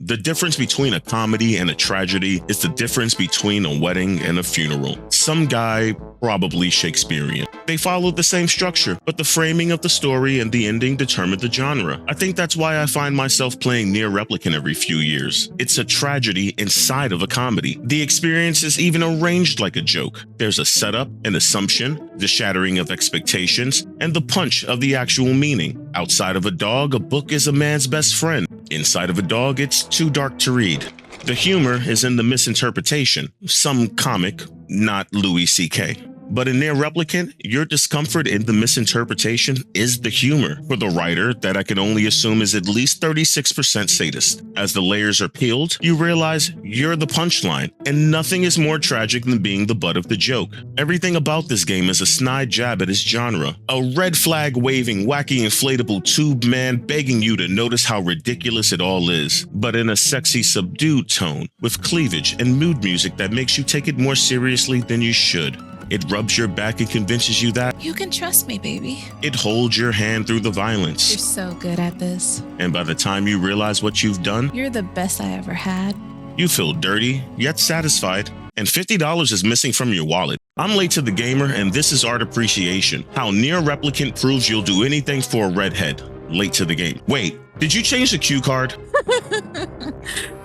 The difference between a comedy and a tragedy is the difference between a wedding and a funeral. Some guy, probably Shakespearean. They followed the same structure, but the framing of the story and the ending determined the genre. I think that's why I find myself playing Nier Replicant every few years. It's a tragedy inside of a comedy. The experience is even arranged like a joke. There's a setup, an assumption, the shattering of expectations, and the punch of the actual meaning. Outside of a dog, a book is a man's best friend. Inside of a dog, it's too dark to read. The humor is in the misinterpretation. Some comic, not Louis C.K. But in Nier Replicant, your discomfort in the misinterpretation is the humor. For the writer, that I can only assume is at least 36% sadist. As the layers are peeled, you realize you're the punchline, and nothing is more tragic than being the butt of the joke. Everything about this game is a snide jab at its genre. A red flag waving, wacky inflatable tube man begging you to notice how ridiculous it all is, but in a sexy subdued tone, with cleavage and mood music that makes you take it more seriously than you should. It rubs your back and convinces you that you can trust me, baby. It holds your hand through the violence. You're so good at this. And by the time you realize what you've done, you're the best I ever had. You feel dirty, yet satisfied, and $50 is missing from your wallet. I'm late to the gamer, and this is art appreciation. How Nier Replicant proves you'll do anything for a redhead. Late to the game. Wait, did you change the cue card?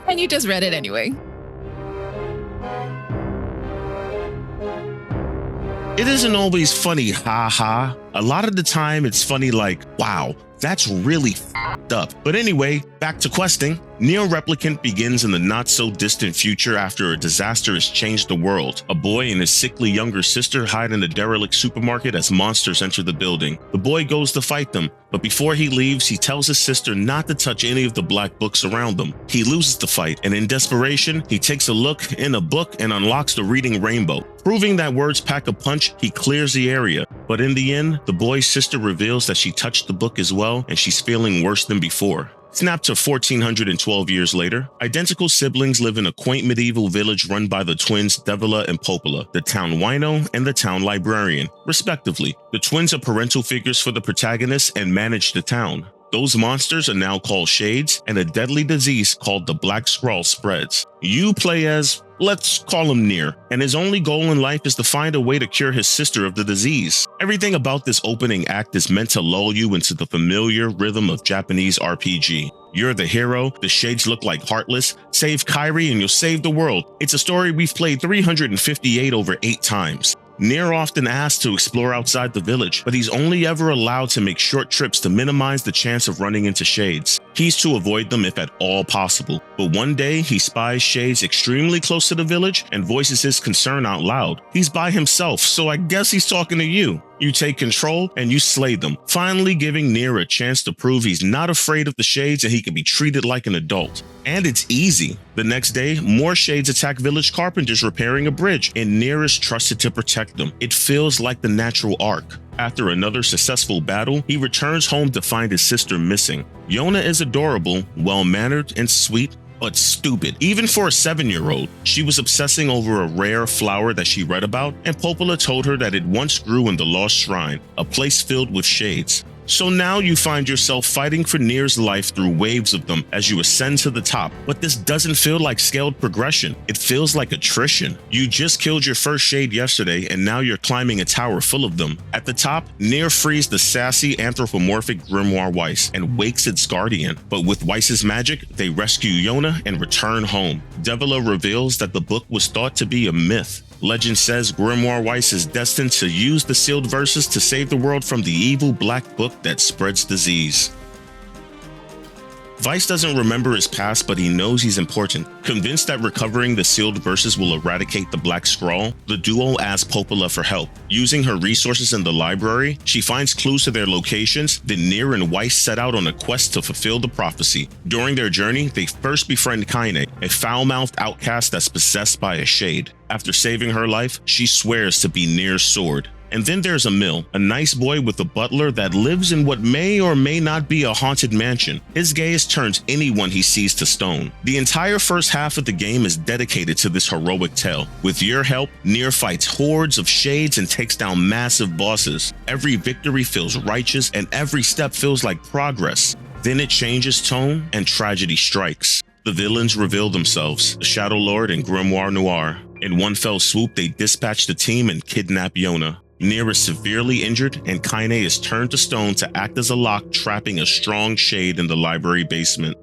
And you just read it anyway. It isn't always funny, ha. A lot of the time it's funny like, wow, that's really f***ed up. But anyway, back to questing. Nier Replicant begins in the not-so-distant future after a disaster has changed the world. A boy and his sickly younger sister hide in a derelict supermarket as monsters enter the building. The boy goes to fight them, but before he leaves, he tells his sister not to touch any of the black books around them. He loses the fight, and in desperation, he takes a look in a book and unlocks the reading rainbow. Proving that words pack a punch, he clears the area. But in the end, the boy's sister reveals that she touched the book as well, and she's feeling worse than before. Snap to 1412 years later, identical siblings live in a quaint medieval village run by the twins Devila and Popola, the town wino and the town librarian, respectively. The twins are parental figures for the protagonists and manage the town. Those monsters are now called shades, and a deadly disease called the Black Scrawl spreads. You play as, let's call him Nier, and his only goal in life is to find a way to cure his sister of the disease. Everything about this opening act is meant to lull you into the familiar rhythm of Japanese RPG. You're the hero, the shades look like Heartless, save Kairi and you'll save the world. It's a story we've played 358 over 8 times. Nier often asks to explore outside the village, but he's only ever allowed to make short trips to minimize the chance of running into shades. He's to avoid them if at all possible. But one day, he spies shades extremely close to the village and voices his concern out loud. He's by himself, so I guess he's talking to you. You take control and you slay them, finally giving Nier a chance to prove he's not afraid of the shades and he can be treated like an adult. And it's easy. The next day, more shades attack village carpenters repairing a bridge, and Nier is trusted to protect them. It feels like the natural arc. After another successful battle, he returns home to find his sister missing. Yona is adorable, well-mannered, and sweet, but stupid. Even for a 7-year-old, she was obsessing over a rare flower that she read about, and Popola told her that it once grew in the Lost Shrine, a place filled with shades. So now you find yourself fighting for Nier's life through waves of them as you ascend to the top. But this doesn't feel like scaled progression. It feels like attrition. You just killed your first shade yesterday and now you're climbing a tower full of them. At the top, Nier frees the sassy anthropomorphic Grimoire Weiss and wakes its guardian. But with Weiss's magic, they rescue Yona and return home. Devila reveals that the book was thought to be a myth. Legend says Grimoire Weiss is destined to use the sealed verses to save the world from the evil black book that spreads disease. Weiss doesn't remember his past, but he knows he's important. Convinced that recovering the sealed verses will eradicate the Black Scrawl, the duo asks Popola for help. Using her resources in the library, she finds clues to their locations, then Nier and Weiss set out on a quest to fulfill the prophecy. During their journey, they first befriend Kaine, a foul-mouthed outcast that's possessed by a shade. After saving her life, she swears to be Nier's sword. And then there's Emil, a nice boy with a butler that lives in what may or may not be a haunted mansion. His gaze turns anyone he sees to stone. The entire first half of the game is dedicated to this heroic tale. With your help, Nier fights hordes of shades and takes down massive bosses. Every victory feels righteous and every step feels like progress. Then it changes tone and tragedy strikes. The villains reveal themselves, the Shadow Lord and Grimoire Noir. In one fell swoop, they dispatch the team and kidnap Yona. Nier is severely injured, and Kaine is turned to stone to act as a lock, trapping a strong shade in the library basement.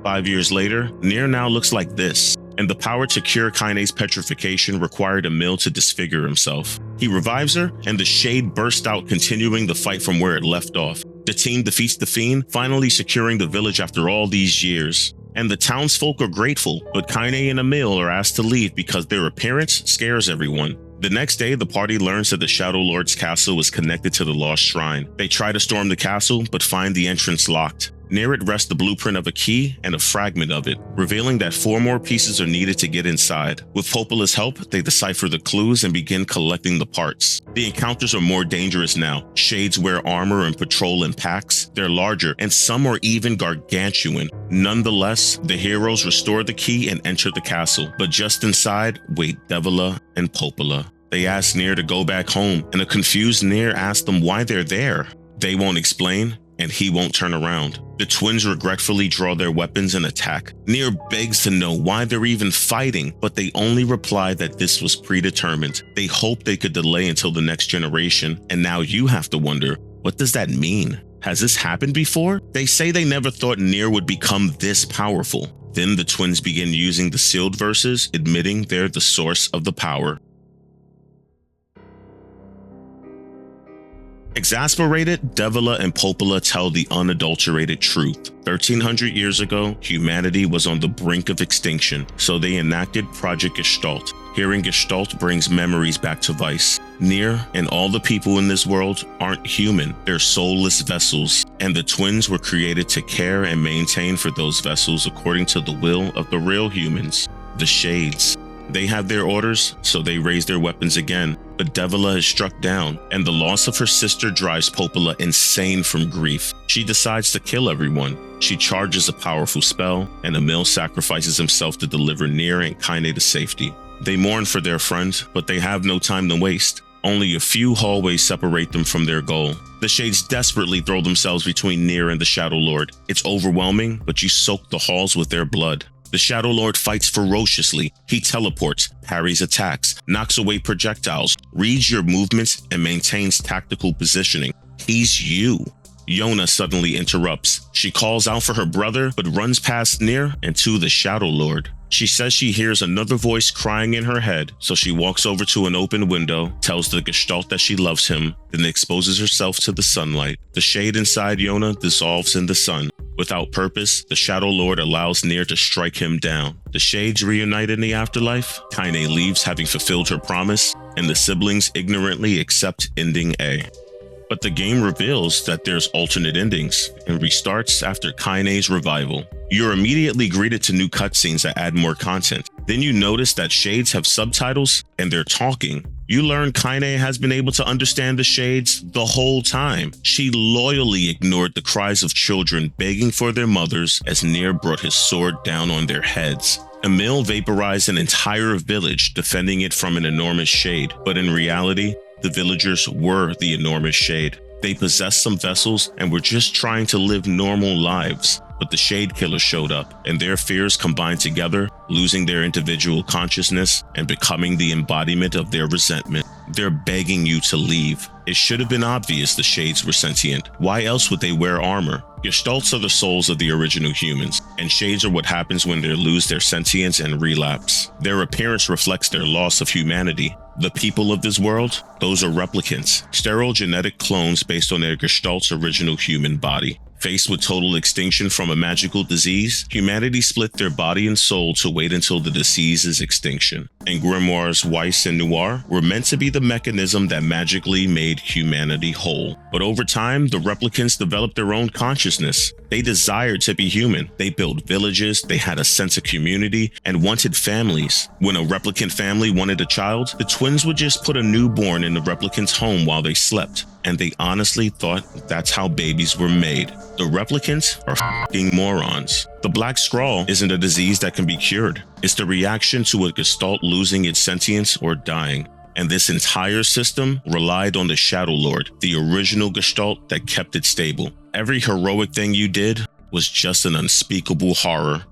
5 years later, Nier now looks like this, and the power to cure Kaine's petrification required Emil to disfigure himself. He revives her, and the shade bursts out, continuing the fight from where it left off. The team defeats the Fiend, finally securing the village after all these years. And the townsfolk are grateful, but Kaine and Emil are asked to leave because their appearance scares everyone. The next day, the party learns that the Shadow Lord's castle is connected to the Lost Shrine. They try to storm the castle, but find the entrance locked. Near it rests the blueprint of a key and a fragment of it, revealing that 4 more pieces are needed to get inside. With Popola's help, they decipher the clues and begin collecting the parts. The encounters are more dangerous now. Shades wear armor and patrol in packs. They're larger, and some are even gargantuan. Nonetheless, the heroes restore the key and enter the castle. But just inside wait Devila and Popola. They ask Nier to go back home, and a confused Nier asks them why they're there. They won't explain, and he won't turn around. The twins regretfully draw their weapons and attack. Nier begs to know why they're even fighting, but they only reply that this was predetermined. They hope they could delay until the next generation, and now you have to wonder, what does that mean? Has this happened before? They say they never thought Nier would become this powerful. Then the twins begin using the sealed verses, admitting they're the source of the power. Exasperated, Devila and Popola tell the unadulterated truth. 1300 years ago, humanity was on the brink of extinction, so they enacted Project Gestalt. Hearing Gestalt brings memories back to Vice. Nier and all the people in this world aren't human, they're soulless vessels, and the twins were created to care and maintain for those vessels according to the will of the real humans, the Shades. They have their orders, so they raise their weapons again. But Devila is struck down, and the loss of her sister drives Popola insane from grief. She decides to kill everyone. She charges a powerful spell, and Emil sacrifices himself to deliver Nier and Kaine to safety. They mourn for their friend, but they have no time to waste. Only a few hallways separate them from their goal. The Shades desperately throw themselves between Nier and the Shadow Lord. It's overwhelming, but you soak the halls with their blood. The Shadow Lord fights ferociously. He teleports, parries attacks, knocks away projectiles, reads your movements, and maintains tactical positioning. He's you. Yona suddenly interrupts. She calls out for her brother, but runs past Nier and to the Shadow Lord. She says she hears another voice crying in her head, so she walks over to an open window, tells the Gestalt that she loves him, then exposes herself to the sunlight. The shade inside Yona dissolves in the sun. Without purpose, the Shadow Lord allows Nier to strike him down. The Shades reunite in the afterlife, Kaine leaves having fulfilled her promise, and the siblings ignorantly accept ending A. But the game reveals that there's alternate endings and restarts after Kaine's revival. You're immediately greeted to new cutscenes that add more content. Then you notice that Shades have subtitles and they're talking. You learn Kaine has been able to understand the Shades the whole time. She loyally ignored the cries of children begging for their mothers as Nier brought his sword down on their heads. Emil vaporized an entire village, defending it from an enormous shade, but in reality, the villagers were the enormous shade. They possessed some vessels and were just trying to live normal lives. But the Shade Killer showed up, and their fears combined together, losing their individual consciousness and becoming the embodiment of their resentment. They're begging you to leave. It should have been obvious the Shades were sentient. Why else would they wear armor? Gestalts are the souls of the original humans, and Shades are what happens when they lose their sentience and relapse. Their appearance reflects their loss of humanity. The people of this world, those are replicants, sterile genetic clones based on their Gestalt's original human body. Faced with total extinction from a magical disease, humanity split their body and soul to wait until the disease's extinction. And Grimoires Weiss and Noir were meant to be the mechanism that magically made humanity whole. But over time, the replicants developed their own consciousness. They desired to be human. They built villages, they had a sense of community, and wanted families. When a replicant family wanted a child, the twins would just put a newborn in the replicant's home while they slept. And they honestly thought that's how babies were made. The replicants are f***ing morons. The Black Scrawl isn't a disease that can be cured. It's the reaction to a Gestalt losing its sentience or dying. And this entire system relied on the Shadow Lord, the original Gestalt that kept it stable. Every heroic thing you did was just an unspeakable horror.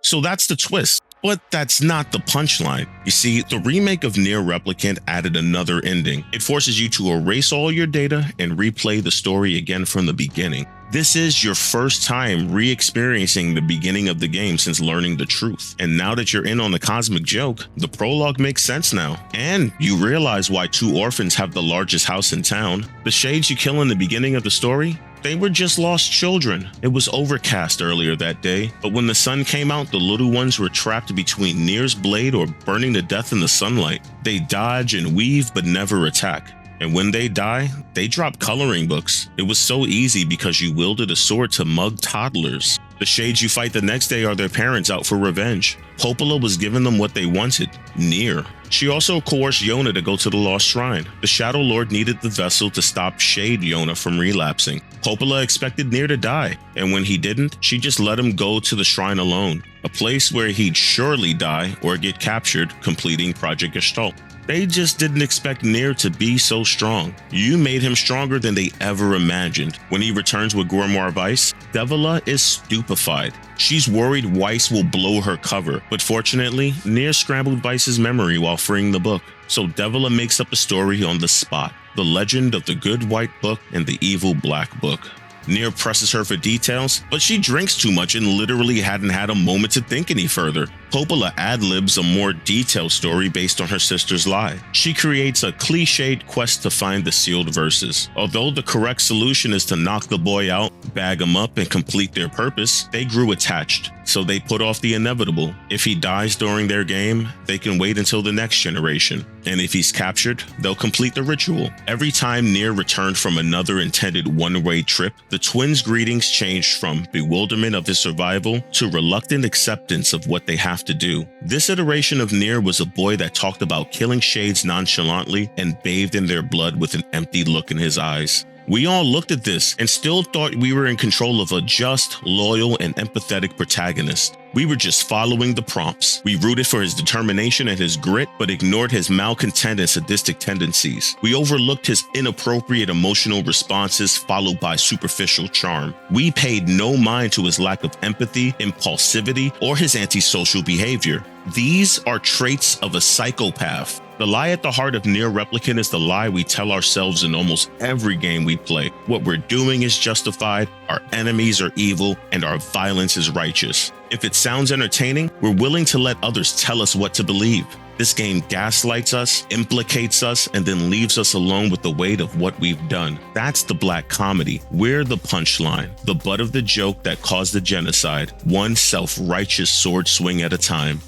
So that's the twist. But that's not the punchline. You see, the remake of Nier Replicant added another ending. It forces you to erase all your data and replay the story again from the beginning. This is your first time re-experiencing the beginning of the game since learning the truth. And now that you're in on the cosmic joke, the prologue makes sense now. And you realize why two orphans have the largest house in town. The shades you kill in the beginning of the story, they were just lost children. It was overcast earlier that day, but when the sun came out, the little ones were trapped between Nier's blade or burning to death in the sunlight. They dodge and weave but never attack. And when they die, they drop coloring books. It was so easy because you wielded a sword to mug toddlers. The shades you fight the next day are their parents out for revenge. Popola was giving them what they wanted, Nier. She also coerced Yona to go to the Lost Shrine. The Shadow Lord needed the vessel to stop Shade Yona from relapsing. Popola expected Nier to die, and when he didn't, she just let him go to the shrine alone, a place where he'd surely die or get captured, completing Project Gestalt. They just didn't expect Nier to be so strong. You made him stronger than they ever imagined. When he returns with Grimoire Weiss, Devila is stupefied. She's worried Weiss will blow her cover, but fortunately, Nier scrambled Weiss's memory while freeing the book. So Devila makes up a story on the spot, the legend of the good white book and the evil black book. Nier presses her for details, but she drinks too much and literally hadn't had a moment to think any further. Popola ad-libs a more detailed story based on her sister's lie. She creates a cliched quest to find the sealed verses. Although the correct solution is to knock the boy out, bag him up, and complete their purpose, they grew attached, so they put off the inevitable. If he dies during their game, they can wait until the next generation. And if he's captured, they'll complete the ritual. Every time Nier returned from another intended one-way trip, the twins' greetings changed from bewilderment of his survival to reluctant acceptance of what they have to do. This iteration of Nier was a boy that talked about killing shades nonchalantly and bathed in their blood with an empty look in his eyes. We all looked at this and still thought we were in control of a just, loyal, and empathetic protagonist. We were just following the prompts. We rooted for his determination and his grit, but ignored his malcontent and sadistic tendencies. We overlooked his inappropriate emotional responses followed by superficial charm. We paid no mind to his lack of empathy, impulsivity, or his antisocial behavior. These are traits of a psychopath. The lie at the heart of Nier Replicant is the lie we tell ourselves in almost every game we play. What we're doing is justified, our enemies are evil, and our violence is righteous. If it sounds entertaining, we're willing to let others tell us what to believe. This game gaslights us, implicates us, and then leaves us alone with the weight of what we've done. That's the black comedy. We're the punchline, the butt of the joke that caused the genocide, one self-righteous sword swing at a time.